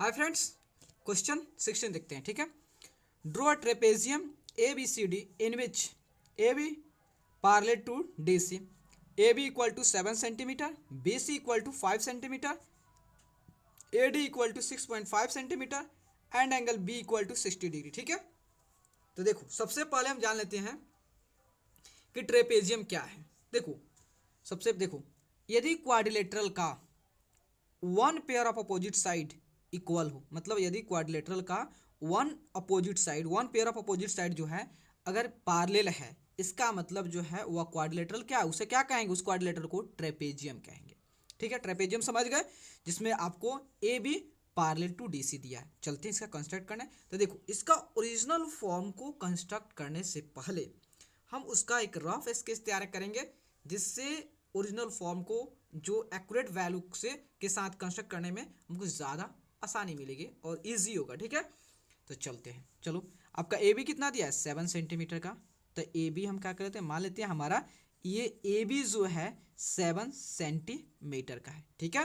Hi friends, question 16 देखते हैं। ठीक है, draw a trapezium A B C D in which A B parallel to DC, AB equal to 7 centimetre, BC equal to 5 centimetre, AD equal to 6.5 centimetre and angle B equal to 60 degree. ठीक है, तो देखो सबसे पहले हम जान लेते हैं कि ट्रेपेजियम क्या है। देखो यदि क्वाड्रिलेटरल का one pair of opposite side equal हो, मतलब यदि क्वाड्रिलेटरल का one pair of opposite side जो है अगर पार्लेल है, इसका मतलब जो है वह क्वाड्रिलेटरल क्या है, उसे क्या कहेंगे, उस क्वाड्रिलेटरल को ट्रेपेजियम कहेंगे। ठीक है, ट्रेपेजियम समझ गए, जिसमें आपको A B parallel to D C दिया है। चलते हैं इसका कंस्ट्रक्ट करने। तो देखो इसका ओरिजिनल फॉर्म को कंस्ट्रक्ट करने से पहले हम उसका एक रफ स्केच तैयार करेंगे, जिससे ओरिजिनल फॉर्म को जो एक्यूरेट वैल्यू से के साथ कंस्ट्रक्ट करने में हमको ज़्यादा आसानी मिलेगी और इजी होगा। ठीक है, तो चलते हैं। चलो, आपका ए बी कितना दिया है, 7 सेंटीमीटर का। तो ए बी हम क्या करते हैं, मान लेते हैं हमारा ये ए बी जो है 7 सेंटीमीटर का है। ठीक है,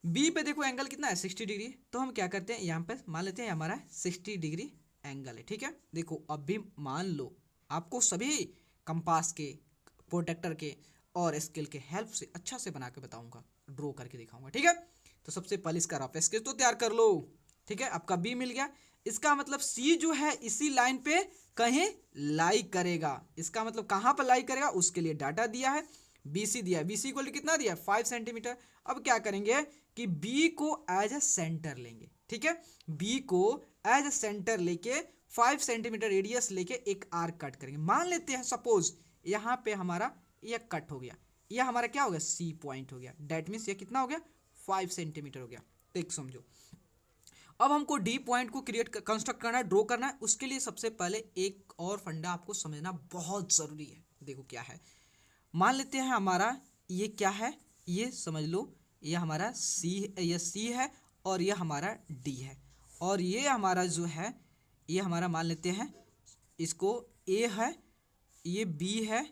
बी पे देखो एंगल कितना है, 60 डिग्री। तो हम क्या करते हैं, यहाँ पे मान लेते हैं हमारा 60 डिग्री एंगल है। ठीक है, देखो अब भी मान लो आपको सभी कंपास के, प्रोटेक्टर के और स्केल के हेल्प से अच्छा से बना के बताऊंगा, ड्रॉ करके दिखाऊंगा। ठीक है, तो सबसे पहले इसका रफ स्केच तो तैयार कर लो। ठीक है, आपका बी मिल गया। इसका मतलब सी जो है इसी लाइन पे कहीं लाई करेगा। इसका मतलब कहाँ पर लाई करेगा, उसके लिए डाटा दिया है। BC दिया है, BC इक्वल टू कितना दिया है, 5 सेंटीमीटर। अब क्या करेंगे कि B को एज ए सेंटर लेंगे। ठीक है, B को एज ए सेंटर लेके 5 सेंटीमीटर रेडियस लेके एक आर्क कट करेंगे। मान लेते हैं सपोज यहाँ पे हमारा ये कट हो गया, यह हमारा क्या हो गया, C पॉइंट हो गया। डेट मीन्स ये कितना हो गया, 5 सेंटीमीटर हो गया। तो एक समझो, अब हमको डी पॉइंट को कंस्ट्रक्ट करना है, ड्रॉ करना है। उसके लिए सबसे पहले एक और फंडा आपको समझना बहुत ज़रूरी है। देखो क्या है, मान लेते हैं हमारा ये क्या है, ये समझ लो ये हमारा ये सी है और ये हमारा डी है, और ये हमारा जो है ये हमारा मान लेते हैं इसको ए है, ये बी है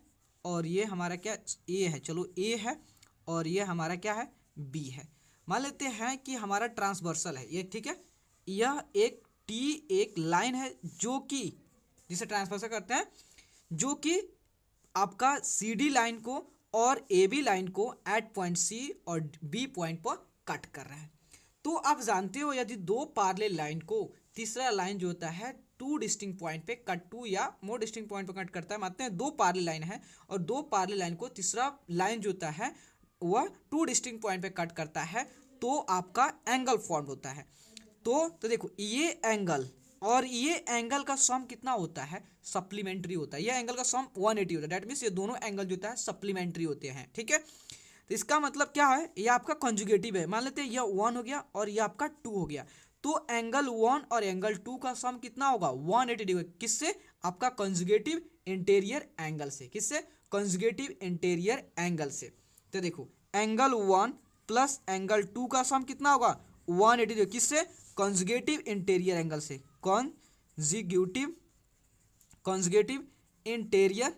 और ये हमारा क्या ए है, चलो ए है, और ये हमारा क्या है, बी है। मान लेते हैं कि हमारा ट्रांसवर्सल है ये। ठीक है, यह एक एक लाइन है जो कि जिसे ट्रांसवर्सल करते हैं, जो कि आपका सी डी लाइन को और ए बी लाइन को एट पॉइंट सी और बी पॉइंट पर कट कर रहा है। तो आप जानते हो यदि दो पार्लर लाइन को तीसरा लाइन जो होता है टू डिस्टिंक्ट पॉइंट पे कट, टू या मोर डिस्टिंक्ट पॉइंट पे कट करता है। मानते हैं दो पार्लर लाइन है और दो पार्लर लाइन को तीसरा लाइन जो होता है वह टू डिस्टिंक्ट पॉइंट पे कट करता है, तो आपका एंगल फॉर्म होता है। तो देखो ये एंगल और ये एंगल का सम कितना होता है, सप्लीमेंट्री होता है। ये एंगल का सम 180 होता है। दैट मीन्स ये दोनों एंगल जो होता है सप्लीमेंट्री होते हैं। ठीक है, तो इसका मतलब क्या है, ये आपका कंजुगेटिव है। मान लेते हैं यह 1 हो गया और ये आपका 2 हो गया, तो एंगल 1 और एंगल 2 का सम कितना होगा, 180 डिग्री। किससे, आपका कंजुगेटिव इंटीरियर एंगल से। किससे, कंजुगेटिव इंटीरियर एंगल से। तो देखो एंगल 1 प्लस एंगल 2 का सम कितना होगा, 180 डिग्री। किससे, कंजुगेटिव इंटीरियर एंगल से, कंजुगेटिव इंटीरियर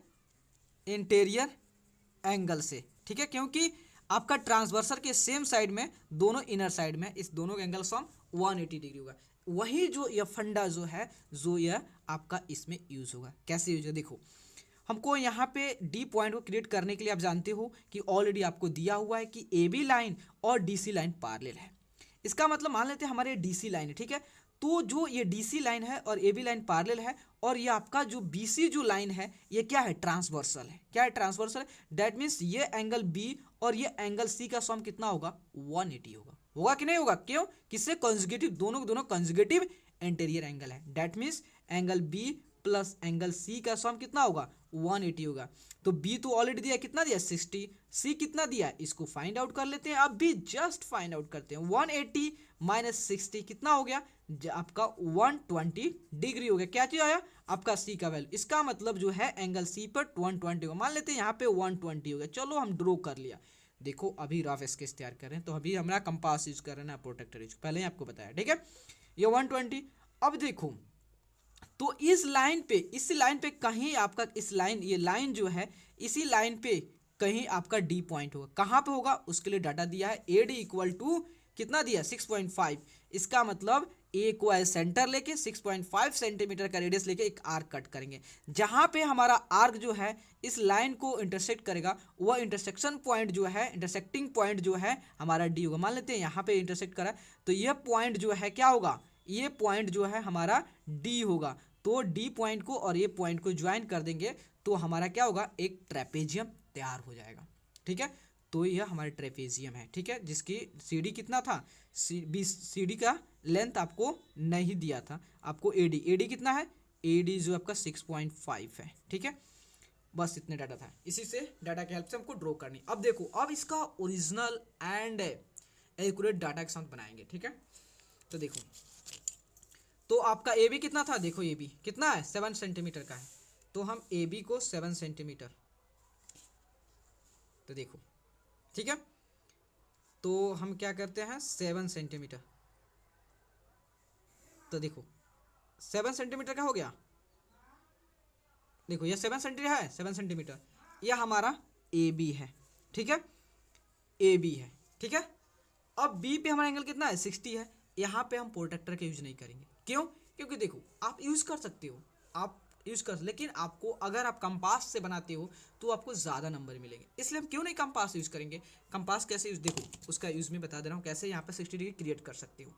एंगल से। ठीक है, क्योंकि आपका ट्रांसवर्सर के सेम साइड में दोनों इनर साइड में इस दोनों का एंगल सम 180 डिग्री होगा। वही जो यह फंडा जो है जो यह आपका इसमें यूज होगा। कैसे यूज होगा, देखो हमको यहाँ पे डी पॉइंट को क्रिएट करने के लिए आप जानते हो कि ऑलरेडी आपको दिया हुआ है कि ए बी लाइन और डी सी लाइन पैरेलल है। इसका मतलब मान लेते हैं हमारे डी सी लाइन है। ठीक है, तो जो ये डी सी लाइन है और ए बी लाइन पैरेलल है, और ये आपका जो बी सी जो लाइन है ये क्या है, ट्रांसवर्सल है। क्या है, ट्रांसवर्सल। दैट मीन्स ये एंगल बी और ये एंगल सी का सम कितना होगा, 180 होगा। होगा कि नहीं होगा, क्यों, किससे, कंजुगेटिव, दोनों कंजुगेटिव इंटीरियर एंगल है। That means angle B plus angle C का सम कितना होगा, 180 होगा। तो बी तो ऑलरेडी दिया, कितना दिया, 60। सी कितना दिया, इसको फाइंड आउट कर लेते हैं। अब भी जस्ट फाइंड आउट करते हैं। 180 माइनस 60 कितना हो गया, आपका 120 डिग्री हो गया। क्या चीज आया, आपका सी का वैल्यू। इसका मतलब जो है एंगल सी पर 120 होगा। मान लेते हैं यहाँ पे 120 हो गया। चलो हम ड्रॉ कर लिया। देखो अभी रफ स्केच तैयार कर रहे हैं, तो अभी हमारा कंपास यूज कर रहे हैं, प्रोटेक्टर यूज, पहले ही आपको बताया। ठीक है, ये 120। अब देखो तो इस लाइन पे कहीं आपका ये लाइन जो है इसी लाइन पे कहीं आपका डी पॉइंट होगा। कहाँ पे होगा, उसके लिए डाटा दिया है, ए डी इक्वल टू कितना दिया 6.5। इसका मतलब ए को एज सेंटर लेके 6.5 सेंटीमीटर का रेडियस लेके एक आर्क कट करेंगे। जहाँ पे हमारा आर्क जो है इस लाइन को इंटरसेक्ट करेगा वह इंटरसेक्शन पॉइंट जो है, इंटरसेक्टिंग पॉइंट जो है हमारा डी होगा। मान लेते हैं यहाँ पे इंटरसेक्ट करा तो यह पॉइंट जो है क्या होगा, ये पॉइंट जो है हमारा डी होगा। तो डी पॉइंट को और ये पॉइंट को ज्वाइन कर देंगे तो हमारा क्या होगा, एक ट्रेपेजियम तैयार हो जाएगा। ठीक है, तो यह हमारा ट्रेपेजियम है। ठीक है, जिसकी सी डी कितना था, सी डी का लेंथ आपको नहीं दिया था, आपको ए डी कितना है, ए डी जो आपका 6.5 है। ठीक है, बस इतने डाटा था, इसी से डाटा की हेल्प से हमको ड्रॉ करनी। अब देखो, अब इसका ओरिजिनल एंड एक्यूरेट डाटा के साथ बनाएंगे। ठीक है, तो देखो, तो आपका ए बी कितना था, देखो ए बी कितना है 7 सेंटीमीटर का है, तो हम ए बी को 7 सेंटीमीटर, तो देखो ठीक है, तो हम क्या करते हैं 7 सेंटीमीटर, तो देखो 7 सेंटीमीटर का हो गया। देखो यह 7 सेंटीमीटर है, 7 सेंटीमीटर, यह हमारा ए बी है। ठीक है, ए बी है। ठीक है, अब बी पे हमारा एंगल कितना है 60 है। यहाँ पे हम प्रोटेक्टर का यूज नहीं करेंगे, क्यों, क्योंकि देखो आप यूज कर सकते हो, आप यूज कर, लेकिन आपको अगर आप कंपास से बनाते हो तो आपको ज़्यादा नंबर मिलेंगे, इसलिए हम क्यों नहीं कंपास यूज करेंगे। कंपास कैसे यूज, देखो उसका यूज मैं बता दे रहा हूँ कैसे यहाँ पे 60 डिग्री क्रिएट कर सकते हो।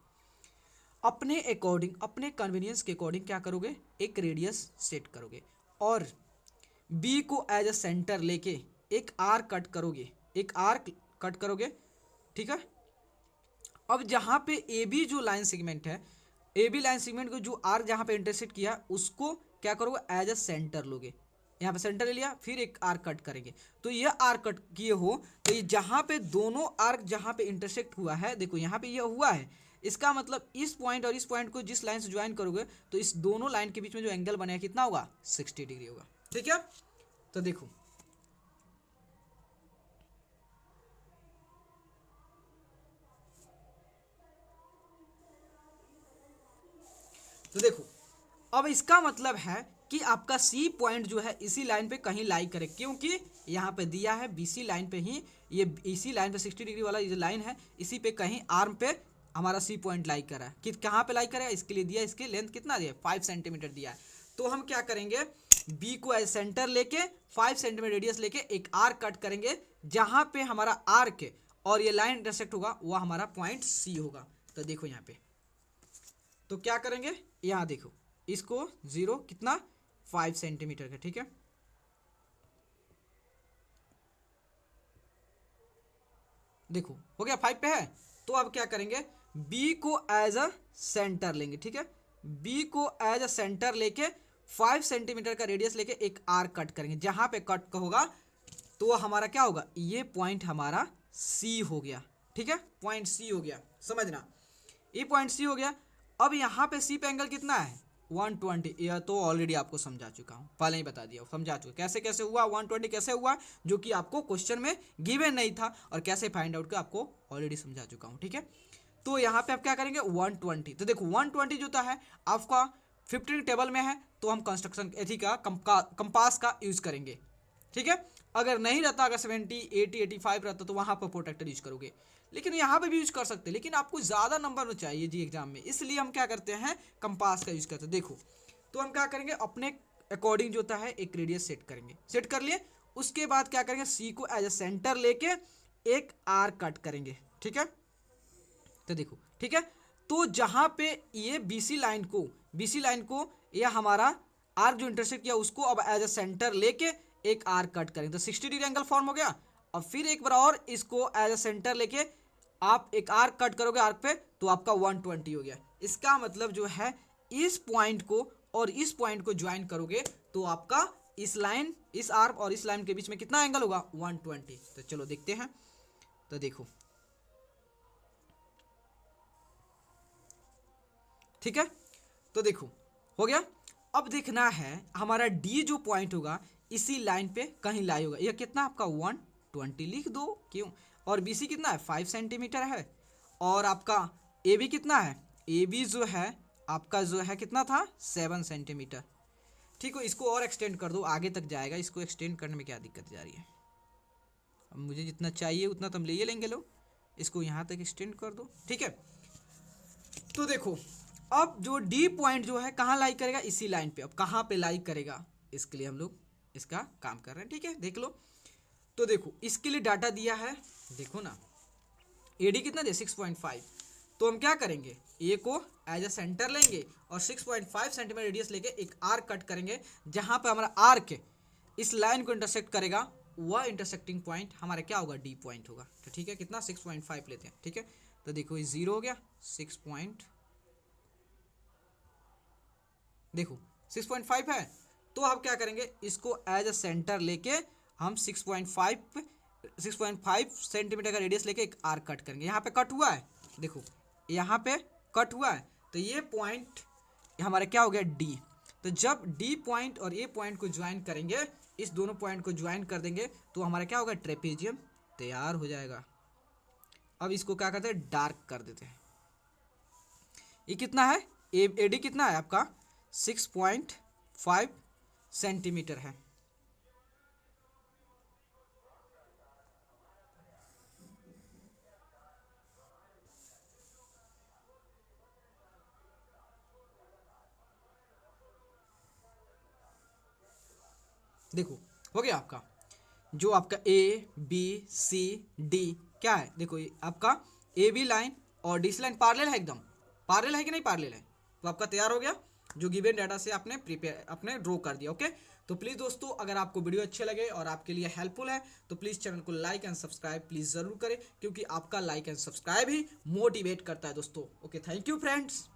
अपने अकॉर्डिंग, अपने कन्वीनियंस के अकॉर्डिंग क्या करोगे, एक रेडियस सेट करोगे और बी को एज अ सेंटर लेके एक आर्क कट करोगे, एक आर्क कट करोगे। ठीक है, अब जहाँ पे ए बी जो लाइन सेगमेंट है, ए बी लाइन सेगमेंट को जो आर्क जहाँ पे इंटरसेक्ट किया उसको क्या करोगे, एज अ सेंटर लोगे, यहाँ पे सेंटर ले लिया, फिर एक आर्क कट करेंगे। तो ये आर्क कट किए हो तो ये जहाँ पे दोनों आर्क जहाँ पे इंटरसेक्ट हुआ है, देखो यहाँ पे ये हुआ है, इसका मतलब इस पॉइंट और इस पॉइंट को जिस लाइन से ज्वाइन करोगे तो इस दोनों लाइन के बीच में जो एंगल बनेगा कितना होगा, 60 डिग्री होगा। ठीक है, तो देखो अब इसका मतलब है कि आपका सी पॉइंट जो है इसी लाइन पे कहीं लाई करे, क्योंकि यहाँ पे दिया है बीसी लाइन पे ही, ये इसी लाइन पे 60 डिग्री वाला ये लाइन है, इसी पे कहीं आर्म पे हमारा सी पॉइंट लाई करा है। कि कहाँ पे लाई करेगा, इसके लिए दिया, इसके लेंथ कितना दिया 5 सेंटीमीटर दिया है। तो हम क्या करेंगे, बी को एज सेंटर लेके 5 सेंटीमीटर रेडियस लेके एक आर्क कट करेंगे, जहाँ पे हमारा आर्क और ये लाइन इंटरसेक्ट होगा वह हमारा पॉइंट सी होगा। तो देखो यहाँ पे, तो क्या करेंगे, यहाँ देखो इसको 0 कितना 5 सेंटीमीटर का। ठीक है, देखो हो गया 5 पे है, तो अब क्या करेंगे, बी को एज अ सेंटर लेंगे। ठीक है, बी को एज अ सेंटर लेके 5 सेंटीमीटर का रेडियस लेके एक आर्क कट करेंगे, जहां पे कट होगा तो हमारा क्या होगा, ये पॉइंट हमारा सी हो गया। ठीक है, पॉइंट सी हो गया, समझना, ये पॉइंट सी हो गया। अब यहाँ पे सी पे एंगल कितना है 120, यह तो ऑलरेडी आपको समझा चुका हूँ, पहले ही बता दिया, समझा चुका कैसे कैसे हुआ 120 कैसे हुआ, जो कि आपको क्वेश्चन में गिवन नहीं था, और कैसे फाइंड आउट का आपको ऑलरेडी समझा चुका हूँ। ठीक है, तो यहाँ पे आप क्या करेंगे 120, तो देखो 120 जो है आपका 15 टेबल में है, तो हम कंस्ट्रक्शन एथी का कंपास का यूज करेंगे। ठीक है, अगर नहीं रहता, अगर 70 80 85 रहता तो वहाँ पर प्रोटेक्टर यूज करोगे, लेकिन यहाँ पे भी यूज कर सकते हैं, लेकिन आपको ज़्यादा नंबर चाहिए जी एग्जाम में, इसलिए हम क्या करते हैं कंपास का यूज करते हैं। देखो, तो हम क्या करेंगे, अपने अकॉर्डिंग जो होता है एक रेडियस सेट करेंगे, सेट कर लिए, उसके बाद क्या करेंगे, सी को एज ए सेंटर लेके एक आर्क कट करेंगे। ठीक है, तो देखो ठीक है, तो जहाँ पे ये बीसी लाइन को यह हमारा आर्क जो इंटरसेक्ट किया उसको अब एज ए सेंटर लेके एक आर्क कट करेंगे, तो 60 डिग्री एंगल फॉर्म हो गया। अब फिर एक बार और इसको एज ए सेंटर लेके आप एक आर्क कट करोगे आर्क पे, तो आपका 120 हो गया। इसका मतलब जो है इस पॉइंट को और इस पॉइंट को ज्वाइन करोगे तो आपका इस लाइन, इस आर्क और इस लाइन के बीच में कितना एंगल होगा 120। तो चलो देखते हैं, तो देखो ठीक है, तो देखो हो गया। अब देखना है हमारा डी जो पॉइंट होगा इसी लाइन पे कहीं लाई होगा, यह कितना आपका 120 लिख दो, क्यों, और बी सी कितना है 5 सेंटीमीटर है, और आपका ए बी कितना है, ए बी जो है आपका जो है कितना था 7 सेंटीमीटर। ठीक है, इसको और एक्सटेंड कर दो, आगे तक जाएगा, इसको एक्सटेंड करने में क्या दिक्कत जा रही है, अब मुझे जितना चाहिए उतना तो हम ले लेंगे लो, इसको यहाँ तक एक्सटेंड कर दो, ठीक है। तो देखो अब जो डी पॉइंट जो है कहाँ लाई करेगा, इसी लाइन पे। अब कहाँ पे लाई करेगा, इसके लिए हम लोग इसका काम कर रहे हैं, ठीक है, देख लो। तो देखो इसके लिए डाटा दिया है, देखो ना एडी कितना दे 6.5, तो हम क्या करेंगे, ए को एज अ सेंटर लेंगे और 6.5 सेंटीमीटर रेडियस लेके एक आर्क कट करेंगे, जहां पे हमारा आर्क इस लाइन को इंटरसेक्ट करेगा, वह इंटरसेक्टिंग पॉइंट हमारा क्या होगा, डी पॉइंट होगा। तो ठीक है, कितना 6.5 लेते हैं, ठीक है। तो देखो ये 0 हो गया, 6 देखो 6.5 है, तो अब क्या करेंगे, इसको एज अ सेंटर लेके हम 6.5 सेंटीमीटर का रेडियस लेके एक आर्क कट करेंगे। यहाँ पे कट हुआ है, देखो यहाँ पे कट हुआ है, तो ये पॉइंट हमारा क्या हो गया, डी। तो जब डी पॉइंट और ए पॉइंट को ज्वाइन करेंगे, इस दोनों पॉइंट को ज्वाइन कर देंगे, तो हमारा क्या होगा, ट्रेपेजियम तैयार हो जाएगा। अब इसको क्या करते हैं, डार्क कर देते हैं। ये कितना है, ए डी कितना है आपका 6.5 सेंटीमीटर है। देखो हो गया आपका, जो आपका ए बी सी डी क्या है, देखो ये आपका ए बी लाइन और डी सी लाइन पैरेलल है, एकदम पैरेलल है कि नहीं पैरेलल है, तो आपका तैयार हो गया, जो गिवन डाटा से आपने प्रिपेयर अपने ड्रॉ कर दिया। ओके, तो प्लीज़ दोस्तों अगर आपको वीडियो अच्छे लगे और आपके लिए हेल्पफुल है, तो प्लीज़ चैनल को लाइक एंड सब्सक्राइब प्लीज़ ज़रूर करें, क्योंकि आपका like and subscribe he motivate करता है दोस्तों। Okay, thank you friends.